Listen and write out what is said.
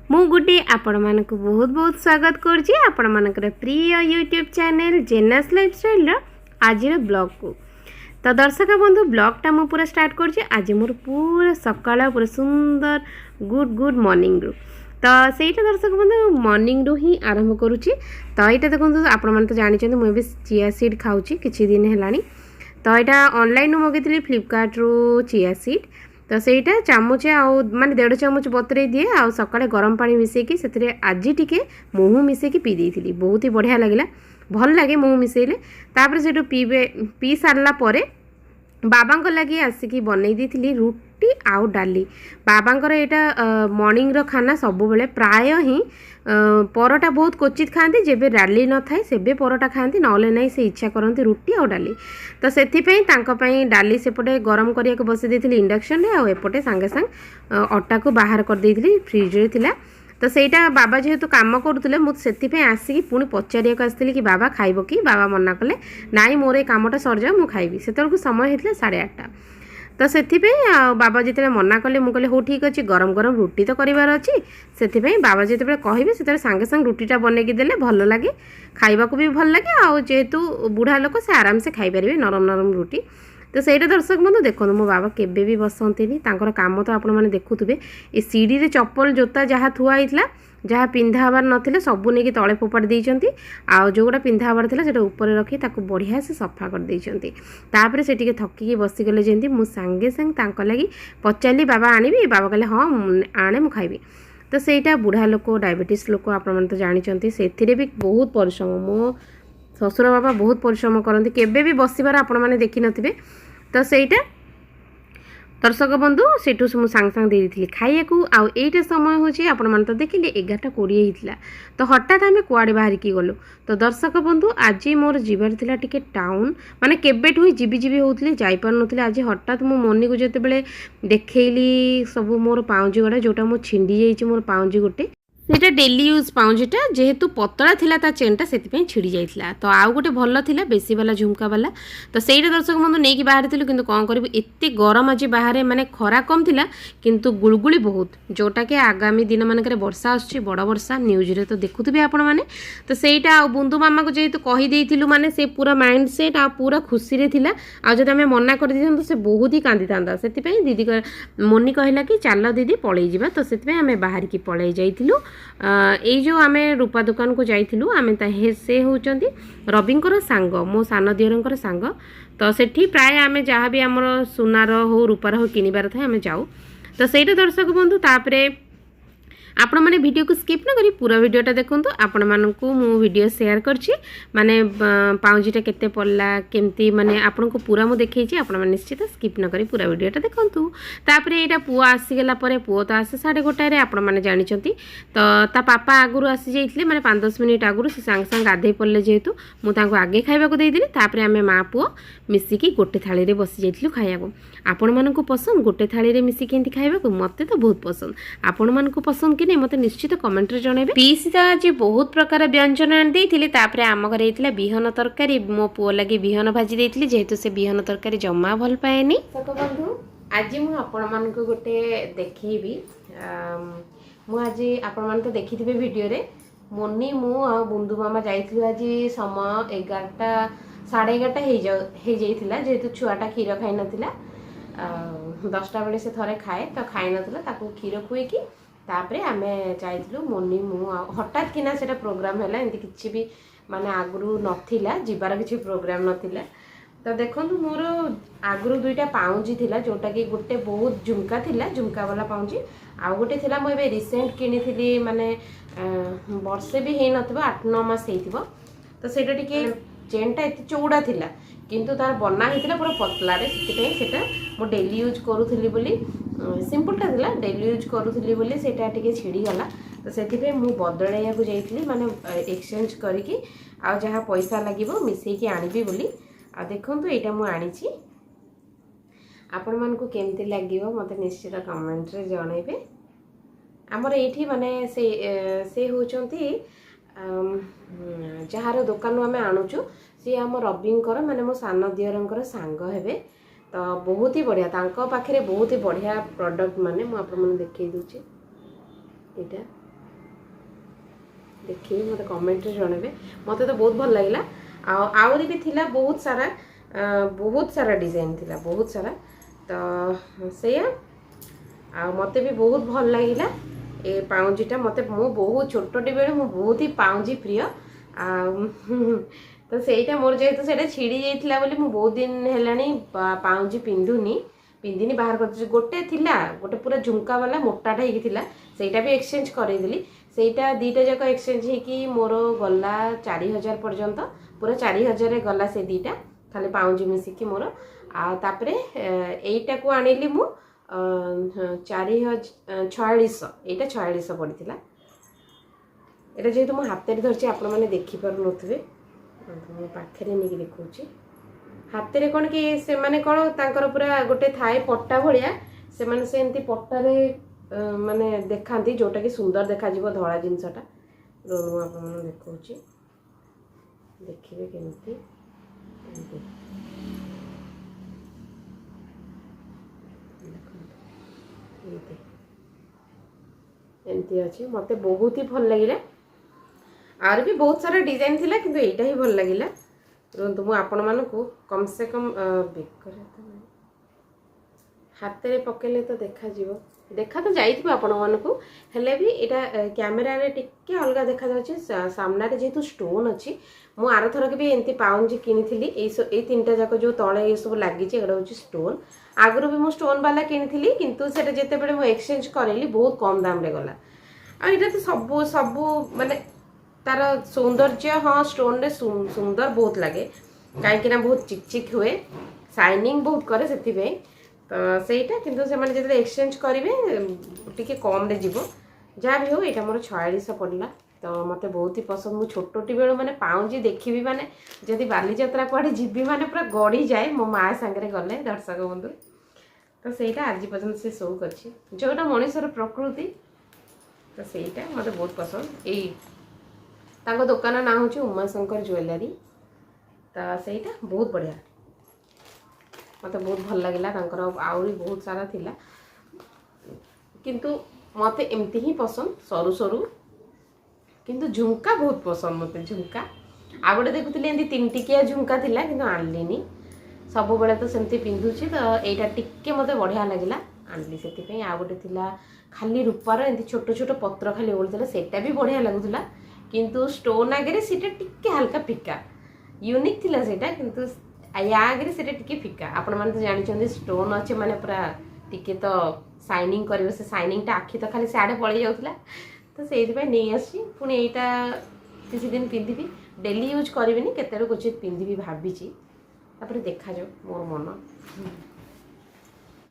मु गुड्डी आपण मानक बहुत बहुत स्वागत करछि आपण मानकर प्रिय यूट्यूब चैनल जेनास लाइफस्टाइल आज ब्लॉग को। तो दर्शक बंधु ब्लॉगटा मु पूरा स्टार्ट करछि। आज मोर पूरा सकाळ पूरा सुंदर गुड गुड मॉर्निंग रु तो सेटा दर्शक बंधु मॉर्निंग रु ही आरंभ करुछि। तो यहाँ देखो आपण मैंने तो जानी मुझे चिया सीड खाऊँ किछि दिन हेलानी। तो यहाँ ऑनलाइन मगेली फ्लिपकार्ट रु चिया सीड। तो सहीटा चामचे आउ माने 1.5 चामच बतरे दिए आ सकाळे गरम पानी मिसेकी से आज टिके महू मिसेकी पी देइथिली। बहुत ही बढ़िया लगिला, भल लगे महू मिसेले। तापर सेटू पी सारला परे बाबांक लगी आसिकी बनई देइथिली रुटी आउ डाली। बाबांकर एटा मॉर्निंग रो खाना सब बेले प्राय ही परोटा बहुत क्वचित खाती जेबे डाली न थाए सेबे परोटा खाती नले नहीं से इच्छा करती रुटी आउ डाली। तो से डाली सेपटे गरम करिया बसई देइथिली इंडक्शन रे आ एपटे सांगे सांग अटा को बाहर कर देइथिली फ्रिज रे थिला। तो सेटा बाबा जेहेतु काम करुले मुझे आसिकी पुणी पचारिया आसती कि बाबा खाइब कि बाबा मना कले नाई मोर ये कमटा सर जाओ मुझे खाइबी। से समय होता 8:30। तो से बाबा जिते मना कले मुझे हो ठीक अच्छे गरम गरम रुटी तो करार अच्छी से बाबा जिते कहे से सांगे सांगे रुटीटा बनईकी देले भल लगे खाइबा भी भल लगे आ जेहेतु बुढ़ा लोक से आराम से खाई पारे नरम नरम रुटी। तो सहीटा दर्शक बंधु देखो मो बाबा केबे भी बसंती काम तो आपण मैंने देखुवे ये सीढ़ी रे चप्पल जोता जहाँ थुआ होता जहाँ पिंधा हबार नाला सबू नहीं तले फोपाड़ी देइचंती आ जो गोटा पिंधा हबार था सेटा ऊपर रखी ताकू बढ़िया से सफा कर देइचंती। तापर से टिके थकिकी बसीगले जेंती मु सांगे सांग तांको लगी पचारि बाबा आनिबी बाबा कहले हाँ आने मु खाइबी। तो सहीटा बुढ़ा लोक डायबिटीज लोक आपण मैंने तो जानी से भी बहुत परिश्रम मो ससुर बाबा बहुत परिश्रम करती केबे भी बसबार आपण मैंने देखी नथिबे। तो सहीटा दर्शक बंधु सेठू सांग सांग देती खाइया आईटा समय होची आपण मन तो देखिले 11:20 होता। तो हठात आम कुआड़े बाहरिकी गलु। तो दर्शक बंधु आज मोर जीवार थिला टिके टाउन माने केबेठू ही जीवी जीवी होतली जाई पार नथले। आज हठात मो मनी को जेते बेले देखैली सब मोर पाउंजी गोटा जोटा मो छिंडी जाईची मोर पाउंजी गोटे सेटा डेली यूज पाउंजीटा जेहेतु पतला थिला ता चेनटा सेति छिड़ी जाइथिला। तो आउ गोटे भल थिला बेसी वाला झुमका वाला। तो सेटा दर्शक बंधु नहीं बाहर थिलु किंतु कौन करिबु एते गरम आज बाहर माने खरा कम थिला किंतु गुलगुली बहुत जोटा के आगामी दिन मानकरे वर्षा आछी बड़ वर्षा न्यूज रे तो देखुथिबे आपण माने। तो सेटा आ बुंदु मामा को जेहेतु कहि देइथिलु माने से पूरा माइंड सेट आ पूरा खुशी रे थिला आ जदि हमें मना कर दिथन तो से बहुत ही कांदी थांदा। सेति दीदी मोनी कहला कि चलो दीदी पळेई जिबा। तो सेति हमें बाहर की पळेई जाइथिलु। ये जो आम रूपा दुकान को जाइलु आम से होती रविंकर सांग मो सान दियरंकर सांग। तो सेठी प्राय आम जहाँ भी आम सुनार हो रूपार हो किनिबार थाए आम जाऊ। तो सहीटा दर्शक बंधु तापरे आपण मैंने वीडियो को स्किप न करी पूरा वीडियोटा देखूँ। आपण मानकू मु वीडियो शेयर करछि माने पाउंजीटा केते पड़ला केमती माने आपन को पूरा मु देखैछि आपण माने निश्चित स्किप न करी पूरा वीडियोटा देखंतु। तापरे एटा पुआ आसी गेला परे पुआ तो आसे 11:30 रे आपण माने जानिचंती। तो ता पापा आगुरु आसी जाइथिले माने 5-10 मिनिट आगुरु से सांग सांग गाधै पड़ले जेहेतु मु तांको आगे खाइबा को देइदिली। तापरे आमे मां पुआ मिसिकी गोटे थाली रे बसी जाइथिलु खाइया को। आपण मानकू पसंद गोटे थाली रे मिसिकी एंती खाइबा को मते तो बहुत पसंद। आपण मानकू पसंद कि मत निश्चित कमेंट रे जणेबे। पीसी तो आज बहुत प्रकार व्यंजन आन देइथिले। तापरे आम घरे हेतिला बिहन तरकारी मो पुओ लागि बिहन भाजी देइथिले जेहेतु से बिहन तरकारी जम्मा भल पाएनी। सको बंधु आज मु आपण मानकू गोटे देखैबी मु आज आपण मान तो देखिथिबे वीडियो रे मोनी मु आ बुंदु मामा जाइथिलु आज समय 11टा 11:30 हे जाइथिला जेहेतु छुआटा क्षीर खाइ नथिला 10टा बेले से थरे खाए तो खाइ नथिला ताकू क्षीर खुएकी तापरे आमे जाइथिलु मोनी मु हठात किना सेटा प्रोग्राम हैला एंती किछि भी माने आगुरु नथिला जिबार किछि प्रोग्राम नथिला। तो देखंतु मोर आगुरु दुईटा पाउंजी थिला जोटा कि गोटे बहुत झुमका थिला झुमका वाला पाउंजी आ गोटे थिला मो एबे रिसेंट किनिथिली माने वर्षे भी हे नथिबो 8-9 मास हेथिबो। तो सेटा टिके चेनटा एते चौड़ा थिला किंतु तार बना हेतिला पूरा पतला रे सेति सेटा मो डेली यूज करूथिली बोली सिंपलटा थिला डेली यूज करूथिली बोली सेटा टिके छिड़ी गला। तो सेति मु बदलैया को जाइथिली माने एक्सचेंज करिकी आ जहाँ पैसा लागिबो मिसेकी आनिबी बोली। आ देखंतु एटा मु आनिछि आपण मान को केमती लागिबो मते निश्चित कमेंट रे जणैबे। हमर एठी माने से होचंती जार दुकान आम आणुचु सी आम रविंकर माने मो सान दियरंकर सांग हेबे। तो बहुत ही बढ़िया तांको पाखरे बहुत ही बढ़िया प्रोडक्ट माने मु आपण मन देखै दूची एटा देखिए मत कमेंट जणवे मत तो बहुत भल लगे आहरी भी थिला बहुत सारा डिजाइन थिला बहुत सारा तो से मत भी बहुत भल लगे ए पाउंजीटा मत मु बहुत छोटे बेले मु बहुत ही पाउंजी प्रिय तो सेटा मोर जेहेतु सेटा छिड़ी जाइथिला बोली मु बहुत दिन हेलानी पाउंजी पिंधिनी बाहर कर गोटे थिला गोटे पूरा झुमका वाला मोटाटा होगी थिला सेटा भी एक्सचेंज करदेली सेटा दीटा जाक एक्सचेंज होगी मोर गला 4000 पर्यंत पूरा 4000 गला से दीटा खाली पाउंजी मिसिकी मोर आतापरे एटा को आनिली मु 4600 एटा 4600 पड़ीथिला एटा जेहेतु मो हाथ रे धरछि आपण माने देखि पारु नथुबे मो पाखरे नेकी देखौछि हाथ रे कोन कि से माने कोन तांकर पूरा गोटे थाए पट्टा भलिया से माने से एंती पट्टा रे माने देखांती जोटा कि सुंदर देखा जीवो धळा जिंसटा रोनु आपण माने देखौछि देखिबे केमती एमती अच्छी मत बहुत ही भल लगे आर भी बहुत सारा डिजाइन थिला किंतु एटा ही भल लगिला रुंतु मु आपण मानकु कम से कम बेकर हाथ रे पकेले तो देखा तो जाइथिबो आपण मानकु हेले भी एटा कैमरा रे टिके अलगा देखा जाउची सामना रे जेतु स्टोन अछि मु आर थर के भी एंती पाउंजी किनिथिली ए तीनटा जाको जो तळे ए सब लागि छि एडा होची स्टोन आगरो भी मु स्टोन वाला किनिथिली किंतु सेटा जेते बेले मु एक्सचेंज करेली बहुत कम दाम रे गला आ एटा तो सब माने तार सौंदर्य हाँ स्टोन रे सुंदर बहुत लगे कहीं बहुत चिकचिक हुए शाइनिंग बहुत करे से तो सेटा किंतु से माने जेते एक्सचेंज करेंगे टिके कम रे जीवो जहाँ भी हो यहाँ मोर 4600 पड़ला तो मत बहुत ही पसंद मु छोटी बेलू माने पाउंजी देखी माने जदि बालीजात्रा कुआडे जीवी माने पूरा गड़ी जाए मो माँ सांगे गले दर्शक बंधु तो सेटा आज पर्यंत से शौक अच्छी जोटा मनीषर प्रकृति तो सेटा मत बहुत पसंद यही तांको दुकान ना हूँ उमाशंकर ज्वेलरी तो सेटा बहुत बढ़िया मत बहुत भल लगे आहरी बहुत सारा थिला किंतु मत एमती ही पसंद सरू सरू किंतु झुमका बहुत पसंद मत झुमका आ गोटे देखुली एमती 3 टिकिया झुमका थिला किंतु आनलिनी सब बेले तो सेमती पिंधुची तो एटा टिके मत बढ़िया लगिला आनली से आ गोटे थिला खाली रूपार एमती छोट छोट पत्र खाली ओळिला सेटा भी बढ़िया लगुला किंतु स्टोन आगे सीटा टिके हल्का फिका यूनिक थिला सेटा किंतु या आगे सीटा टिके फिका आपण माने तो जानि स्टोन अच्छे माने पूरा टिके तो शाइनिंग करिवो से शाइनिंग टा आखि तो खाली साडे पळि जाउतला तो सेति पे नै आसी पुनी एटा किसी दिन पिंधिबी डेली यूज करबिनी केतेरो कुछ पिंधिबी भाबिची तापर देखा जाओ मोर मन